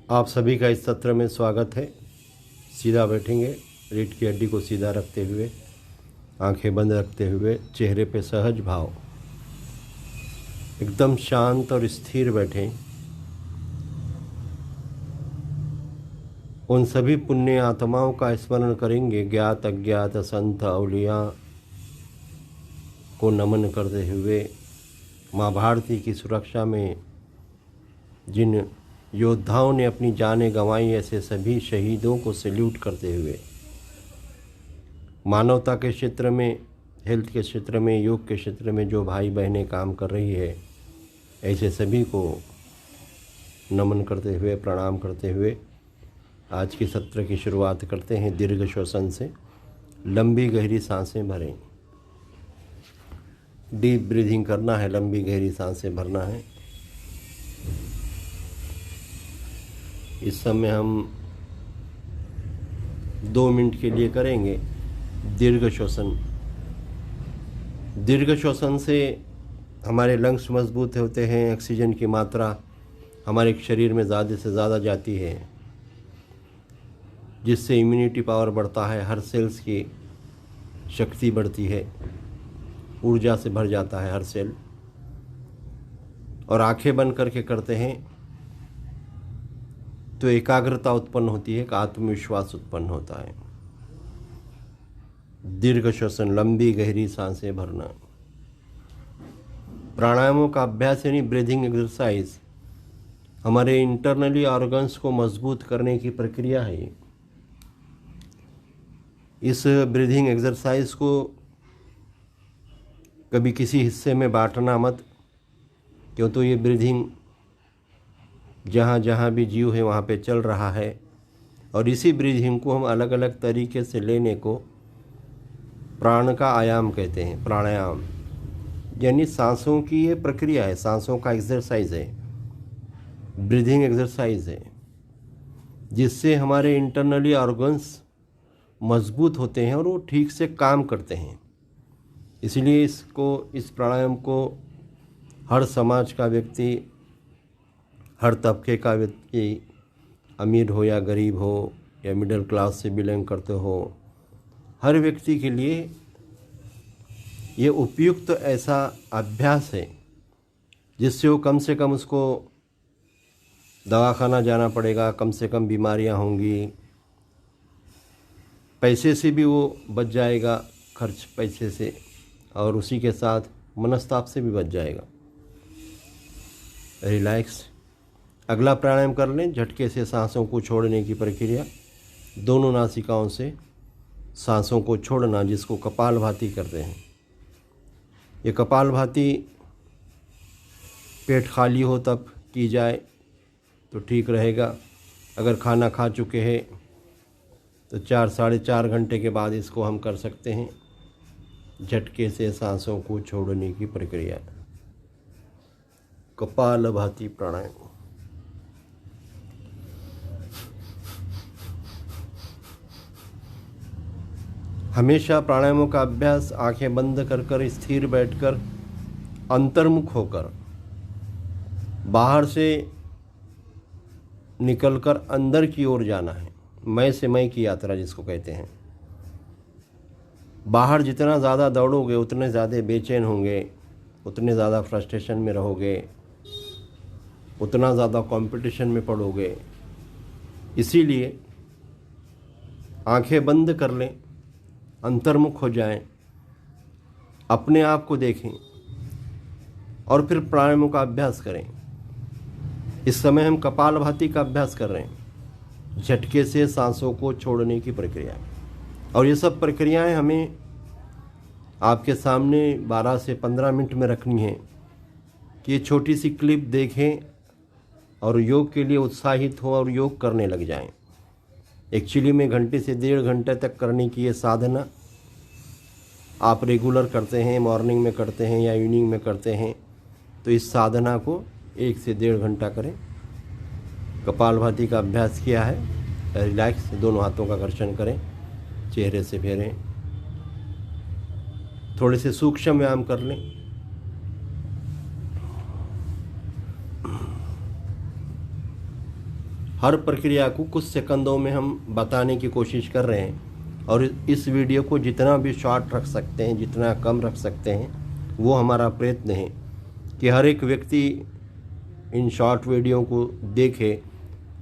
आप सभी का इस सत्र में स्वागत है। सीधा बैठेंगे, रीढ़ की हड्डी को सीधा रखते हुए, आंखें बंद रखते हुए, चेहरे पे सहज भाव, एकदम शांत और स्थिर बैठें। उन सभी पुण्य आत्माओं का स्मरण करेंगे, ज्ञात अज्ञात संत अवलिया को नमन करते हुए, माँ भारती की सुरक्षा में जिन योद्धाओं ने अपनी जानें गंवाई, ऐसे सभी शहीदों को सैल्यूट करते हुए, मानवता के क्षेत्र में, हेल्थ के क्षेत्र में, योग के क्षेत्र में जो भाई बहनें काम कर रही है, ऐसे सभी को नमन करते हुए, प्रणाम करते हुए आज के सत्र की शुरुआत करते हैं। दीर्घ श्वसन से लंबी गहरी सांसें भरें। डीप ब्रीदिंग करना है, लंबी गहरी सांसें भरना है। इस समय हम 2 मिनट के लिए करेंगे दीर्घ श्वसन। दीर्घ श्वसन से हमारे लंग्स मजबूत होते हैं, ऑक्सीजन की मात्रा हमारे शरीर में ज़्यादा से ज़्यादा जाती है, जिससे इम्यूनिटी पावर बढ़ता है, हर सेल्स की शक्ति बढ़ती है, ऊर्जा से भर जाता है हर सेल। और आंखें बंद करके करते हैं तो एकाग्रता उत्पन्न होती है, एक आत्मविश्वास उत्पन्न होता है। दीर्घ श्वसन, लंबी गहरी सांसें भरना। प्राणायामों का अभ्यास यानी ब्रीदिंग एक्सरसाइज हमारे इंटरनली ऑर्गन्स को मजबूत करने की प्रक्रिया है। इस ब्रीदिंग एक्सरसाइज को कभी किसी हिस्से में बांटना मत, क्यों तो ये ब्रीदिंग जहाँ जहाँ भी जीव है वहाँ पे चल रहा है, और इसी ब्रीदिंग को हम अलग अलग तरीके से लेने को प्राण का आयाम कहते हैं। प्राणायाम यानी सांसों की ये प्रक्रिया है, सांसों का एक्सरसाइज है, ब्रीदिंग एक्सरसाइज है, जिससे हमारे इंटरनली ऑर्गन्स मजबूत होते हैं और वो ठीक से काम करते हैं। इसलिए इस प्राणायाम को हर समाज का व्यक्ति, हर तबके का व्यक्ति, अमीर हो या गरीब हो या मिडिल क्लास से बिलोंग करते हो, हर व्यक्ति के लिए ये उपयुक्त ऐसा अभ्यास है जिससे वो कम से कम उसको दवाखाना जाना पड़ेगा, कम से कम बीमारियां होंगी, पैसे से भी वो बच जाएगा, खर्च पैसे से, और उसी के साथ मनस्ताप से भी बच जाएगा। रिलैक्स। अगला प्राणायाम कर लें, झटके से सांसों को छोड़ने की प्रक्रिया। दोनों नासिकाओं से सांसों को छोड़ना, जिसको कपालभाति करते हैं। ये कपालभाति पेट खाली हो तब की जाए तो ठीक रहेगा। अगर खाना खा चुके हैं तो 4-4.5 घंटे के बाद इसको हम कर सकते हैं। झटके से सांसों को छोड़ने की प्रक्रिया, कपालभाति प्राणायाम। हमेशा प्राणायामों का अभ्यास आंखें बंद कर स्थिर बैठकर, अंतर्मुख होकर, बाहर से निकलकर अंदर की ओर जाना है। मैं से मैं की यात्रा जिसको कहते हैं। बाहर जितना ज़्यादा दौड़ोगे उतने ज़्यादा बेचैन होंगे, उतने ज़्यादा फ्रस्ट्रेशन में रहोगे, उतना ज़्यादा कंपटीशन में पड़ोगे। इसीलिए आंखें बंद कर लें, अंतर्मुख हो जाएं, अपने आप को देखें और फिर प्राणायामों का अभ्यास करें। इस समय हम कपालभाति का अभ्यास कर रहे हैं, झटके से सांसों को छोड़ने की प्रक्रिया। और ये सब प्रक्रियाएं हमें आपके सामने 12 से 15 मिनट में रखनी है कि ये छोटी सी क्लिप देखें और योग के लिए उत्साहित हो और योग करने लग जाएं। एक्चुअली में घंटे से 1.5 घंटे तक करने की ये साधना आप रेगुलर करते हैं, मॉर्निंग में करते हैं या इवनिंग में करते हैं, तो इस साधना को 1 से 1.5 घंटा करें। कपालभाति का अभ्यास किया है, रिलैक्स, दोनों हाथों का घर्षण करें, चेहरे से फेरें, थोड़े से सूक्ष्म व्यायाम कर लें। हर प्रक्रिया को कुछ सेकंडों में हम बताने की कोशिश कर रहे हैं और इस वीडियो को जितना भी शॉर्ट रख सकते हैं, जितना कम रख सकते हैं, वो हमारा प्रयत्न है कि हर एक व्यक्ति इन शॉर्ट वीडियो को देखे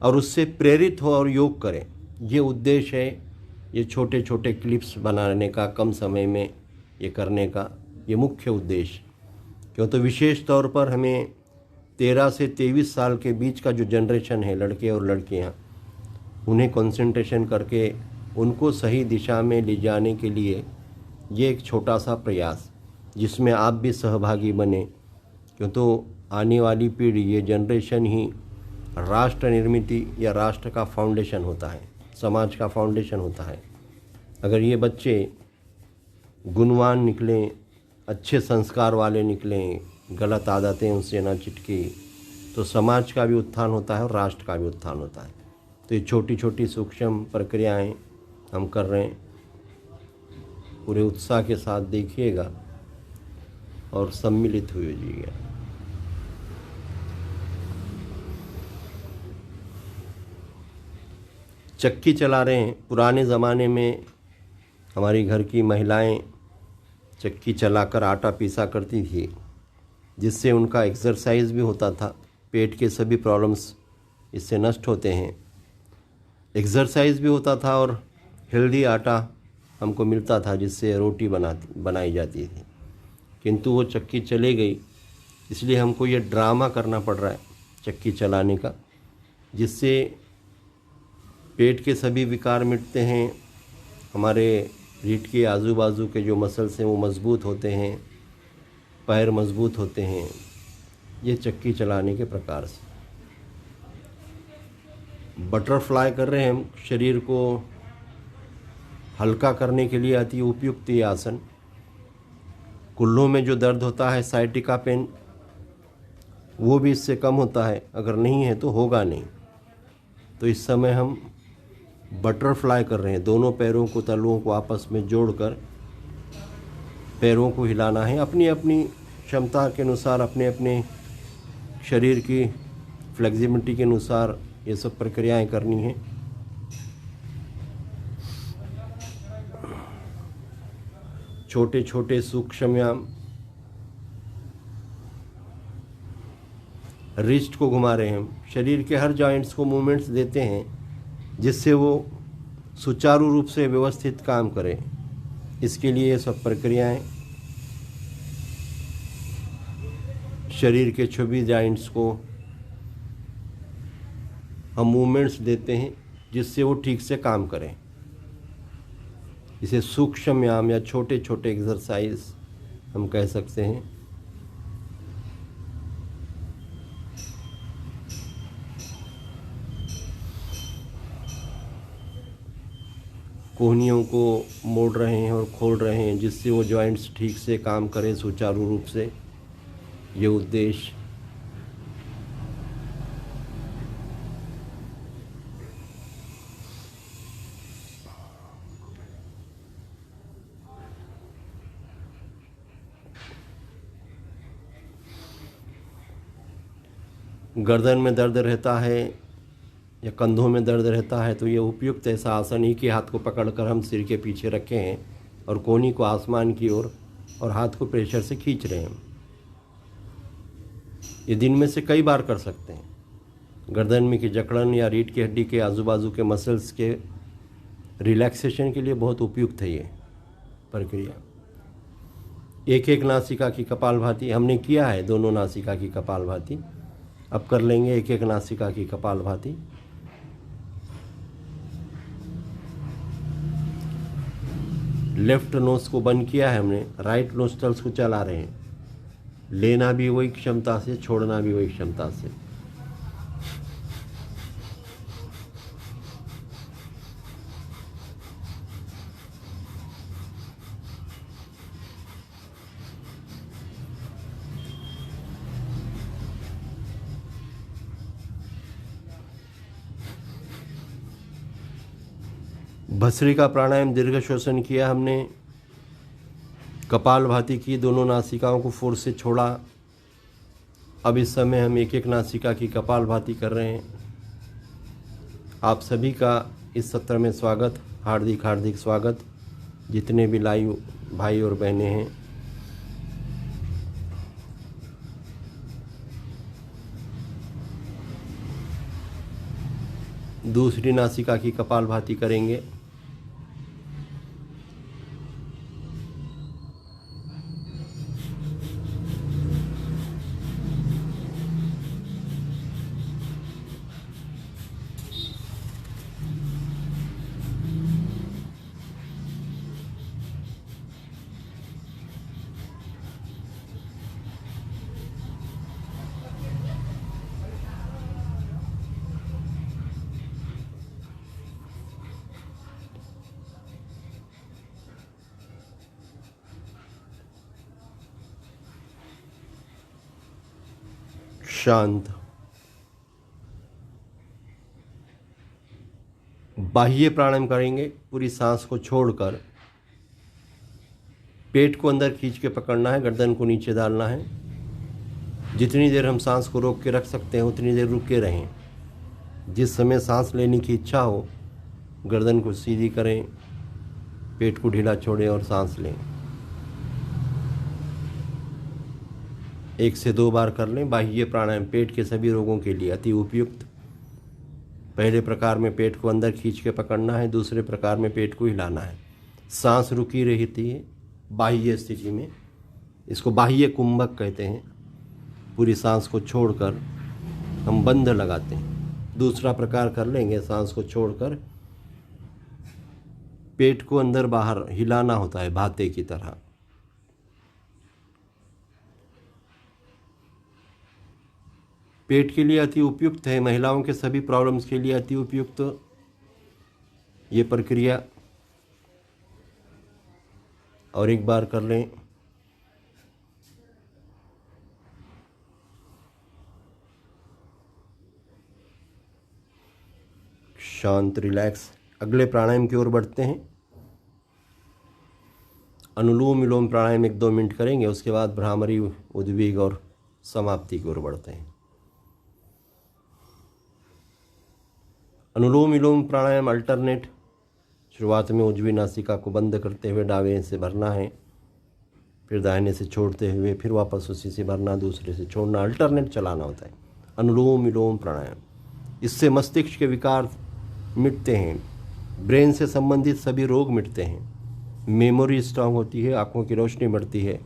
और उससे प्रेरित हो और योग करे। ये उद्देश्य है ये छोटे छोटे क्लिप्स बनाने का, कम समय में ये करने का, ये मुख्य उद्देश्य। क्यों तो विशेष तौर पर हमें 13 से 23 साल के बीच का जो जनरेशन है, लड़के और लड़कियां, उन्हें कंसंट्रेशन करके उनको सही दिशा में ले जाने के लिए ये एक छोटा सा प्रयास, जिसमें आप भी सहभागी बने। क्यों तो आने वाली पीढ़ी, ये जनरेशन ही राष्ट्र निर्मिति या राष्ट्र का फाउंडेशन होता है, समाज का फाउंडेशन होता है। अगर ये बच्चे गुणवान निकलें, अच्छे संस्कार वाले निकलें, गलत आदतें उनसे ना चिटकी, तो समाज का भी उत्थान होता है और राष्ट्र का भी उत्थान होता है। तो ये छोटी छोटी सूक्ष्म प्रक्रियाएं हम कर रहे हैं। पूरे उत्साह के साथ देखिएगा और सम्मिलित होइएगा। चक्की चला रहे हैं। पुराने ज़माने में हमारी घर की महिलाएं चक्की चलाकर आटा पीसा करती थी, जिससे उनका एक्सरसाइज भी होता था। पेट के सभी प्रॉब्लम्स इससे नष्ट होते हैं, एक्सरसाइज भी होता था और हेल्दी आटा हमको मिलता था, जिससे रोटी बनाई जाती थी। किंतु वो चक्की चले गई, इसलिए हमको ये ड्रामा करना पड़ रहा है चक्की चलाने का, जिससे पेट के सभी विकार मिटते हैं, हमारे रीढ़ के आजू बाजू के जो मसल्स हैं वो मजबूत होते हैं, पैर मजबूत होते हैं। ये चक्की चलाने के प्रकार से बटरफ्लाई कर रहे हैं हम। शरीर को हल्का करने के लिए अति उपयुक्त ये आसन। कुल्लों में जो दर्द होता है, साइटिका पेन, वो भी इससे कम होता है। अगर नहीं है तो होगा नहीं। तो इस समय हम बटरफ्लाई कर रहे हैं। दोनों पैरों को, तलुओं को आपस में जोड़कर पैरों को हिलाना है। अपनी अपनी क्षमता के अनुसार, अपने अपने शरीर की फ्लेक्सिबिलिटी के अनुसार ये सब प्रक्रियाएं करनी है। छोटे छोटे सूक्ष्म व्यायाम। रिस्ट को घुमा रहे हैं हम। शरीर के हर जॉइंट्स को मूवमेंट्स देते हैं, जिससे वो सुचारू रूप से व्यवस्थित काम करें। इसके लिए ये सब प्रक्रियाएं शरीर के सभी जॉइंट्स को हम मूवमेंट्स देते हैं, जिससे वो ठीक से काम करें। इसे सूक्ष्म व्यायाम या छोटे छोटे एक्सरसाइज हम कह सकते हैं। कोहनियों को मोड़ रहे हैं और खोल रहे हैं, जिससे वो जॉइंट्स ठीक से काम करें सुचारू रूप से। ये उद्देश्य। गर्दन में दर्द रहता है या कंधों में दर्द रहता है, तो ये उपयुक्त ऐसा आसन। एक ही हाथ को पकड़कर हम सिर के पीछे रखे हैं और कोहनी को आसमान की ओर और हाथ को प्रेशर से खींच रहे हैं। ये दिन में से कई बार कर सकते हैं। गर्दन में की जकड़न या रीढ़ की हड्डी के आजू बाजू के मसल्स के रिलैक्सेशन के लिए बहुत उपयुक्त है ये प्रक्रिया। एक एक नासिका की कपालभाति हमने किया है, दोनों नासिका की कपालभाति। अब कर लेंगे एक एक नासिका की कपालभाति। लेफ्ट नोज को बंद किया है हमने, राइट नोस्ट्रल्स को चला रहे हैं। लेना भी वही क्षमता से, छोड़ना भी वही क्षमता से। भस्त्रिका प्राणायाम, दीर्घ श्वसन किया हमने। कपालभाति की, दोनों नासिकाओं को फोर्स से छोड़ा। अब इस समय हम एक एक नासिका की कपालभाति कर रहे हैं। आप सभी का इस सत्र में स्वागत, हार्दिक हार्दिक स्वागत। जितने भी लाइव भाई और बहनें हैं, दूसरी नासिका की कपालभाति करेंगे। शांत। बाह्य प्राणायाम करेंगे। पूरी सांस को छोड़कर पेट को अंदर खींच के पकड़ना है, गर्दन को नीचे डालना है। जितनी देर हम सांस को रोक के रख सकते हैं उतनी देर रुके रहें। जिस समय सांस लेने की इच्छा हो, गर्दन को सीधी करें, पेट को ढीला छोड़ें और सांस लें। 1 से 2 बार कर लें। बाह्य प्राणायाम पेट के सभी रोगों के लिए अति उपयुक्त। पहले प्रकार में पेट को अंदर खींच के पकड़ना है, दूसरे प्रकार में पेट को हिलाना है। सांस रुकी रहती है बाह्य स्थिति में, इसको बाह्य कुंभक कहते हैं। पूरी सांस को छोड़कर हम बंद लगाते हैं। दूसरा प्रकार कर लेंगे, सांस को छोड़कर पेट को अंदर बाहर हिलाना होता है भाते की तरह। पेट के लिए अति उपयुक्त है, महिलाओं के सभी प्रॉब्लम्स के लिए अति उपयुक्त ये प्रक्रिया। और एक बार कर लें। शांत, रिलैक्स। अगले प्राणायाम की ओर बढ़ते हैं। अनुलोम विलोम प्राणायाम 1-2 मिनट करेंगे, उसके बाद भ्रामरी, उद्वेग और समाप्ति की ओर बढ़ते हैं। अनुलोम विलोम प्राणायाम अल्टरनेट। शुरुआत में उजवी नासिका को बंद करते हुए दाहिने से भरना है, फिर दाहिने से छोड़ते हुए फिर वापस उसी से भरना, दूसरे से छोड़ना, अल्टरनेट चलाना होता है अनुलोम विलोम प्राणायाम। इससे मस्तिष्क के विकार मिटते हैं, ब्रेन से संबंधित सभी रोग मिटते हैं, मेमोरी स्ट्रांग होती है, आँखों की रोशनी बढ़ती है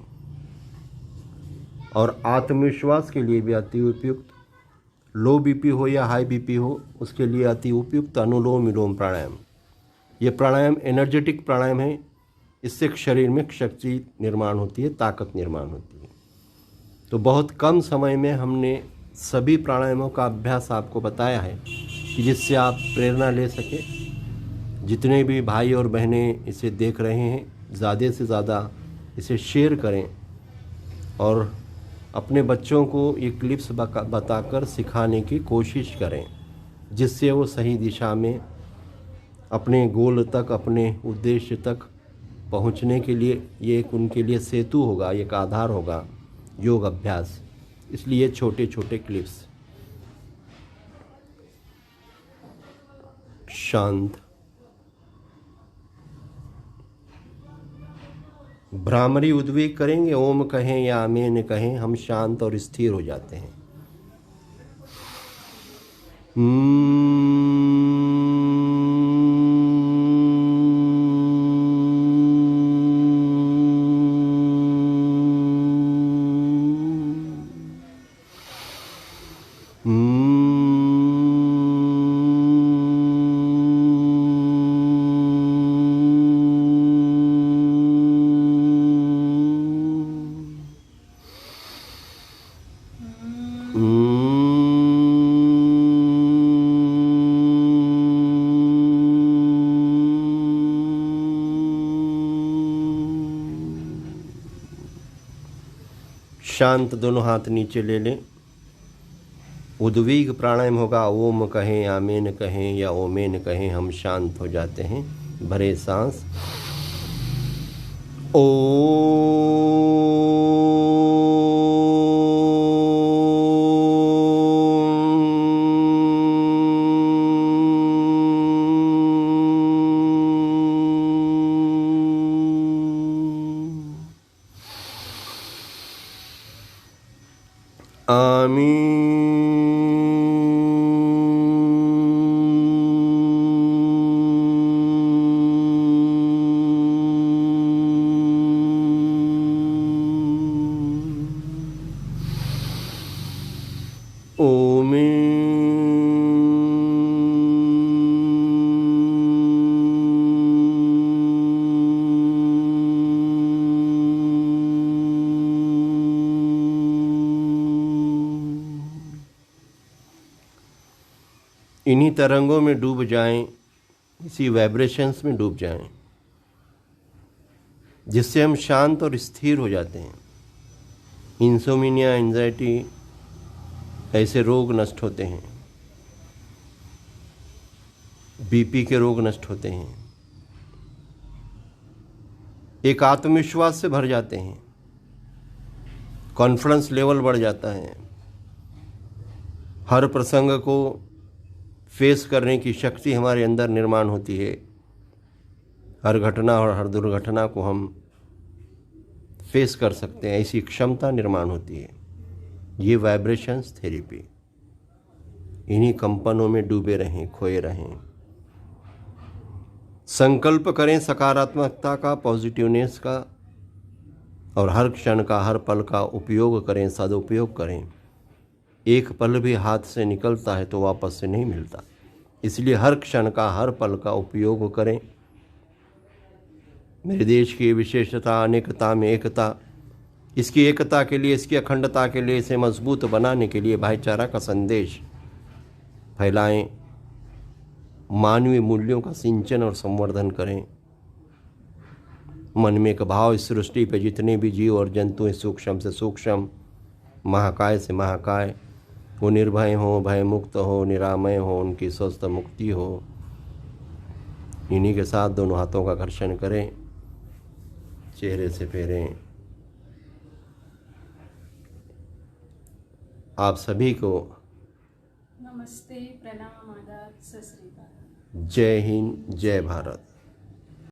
और आत्मविश्वास के लिए भी अति उपयुक्त। लो बीपी हो या हाई बीपी हो, उसके लिए अति उपयुक्त अनुलोम विलोम प्राणायाम। ये प्राणायाम एनर्जेटिक प्राणायाम है। इससे शरीर में शक्ति निर्माण होती है, ताकत निर्माण होती है। तो बहुत कम समय में हमने सभी प्राणायामों का अभ्यास आपको बताया है कि जिससे आप प्रेरणा ले सकें। जितने भी भाई और बहनें इसे देख रहे हैं, ज़्यादा से ज़्यादा इसे शेयर करें और अपने बच्चों को ये क्लिप्स बताकर सिखाने की कोशिश करें, जिससे वो सही दिशा में अपने गोल तक, अपने उद्देश्य तक पहुंचने के लिए ये एक उनके लिए सेतु होगा, एक आधार होगा योग अभ्यास। इसलिए छोटे छोटे क्लिप्स। शांत। भ्रामरी उद्वेग करेंगे, ओम कहें या आमीन कहें, हम शांत और स्थिर हो जाते हैं। शांत, दोनों हाथ नीचे ले लें। उद्वेग प्राणायाम होगा, ओम कहें, आमीन कहें या ओमेन कहें, हम शांत हो जाते हैं। भरे सांस। करोमि। ओम। इन्हीं तरंगों में डूब जाएं, इसी वाइब्रेशंस में डूब जाएं, जिससे हम शांत और स्थिर हो जाते हैं। इंसोमिनिया, एंजाइटी ऐसे रोग नष्ट होते हैं, बीपी के रोग नष्ट होते हैं, एक आत्मविश्वास से भर जाते हैं, कॉन्फिडेंस लेवल बढ़ जाता है, हर प्रसंग को फेस करने की शक्ति हमारे अंदर निर्माण होती है। हर घटना और हर दुर्घटना को हम फेस कर सकते हैं, ऐसी क्षमता निर्माण होती है। ये वाइब्रेशंस थेरेपी। इन्हीं कंपनों में डूबे रहें, खोए रहें। संकल्प करें सकारात्मकता का, पॉजिटिवनेस का, और हर क्षण का, हर पल का उपयोग करें, सदुपयोग करें। एक पल भी हाथ से निकलता है तो वापस से नहीं मिलता, इसलिए हर क्षण का, हर पल का उपयोग करें। मेरे देश की विशेषता, अनेकता में एकता, इसकी एकता के लिए, इसकी अखंडता के लिए, इसे मजबूत बनाने के लिए भाईचारा का संदेश फैलाएं। मानवीय मूल्यों का सिंचन और संवर्धन करें। मन में एक भाव, इस सृष्टि पे जितने भी जीव और जंतु हैं, सूक्ष्म से सूक्ष्म, महाकाय से महाकाय, वो निर्भय हो, भय मुक्त हो, निरामय हो, उनकी स्वस्थ मुक्ति हो। इन्हीं के साथ दोनों हाथों का घर्षण करें, चेहरे से फेरें। आप सभी को नमस्ते, प्रणाम, आदाब, सत श्री अकाल। जय हिंद, जय भारत।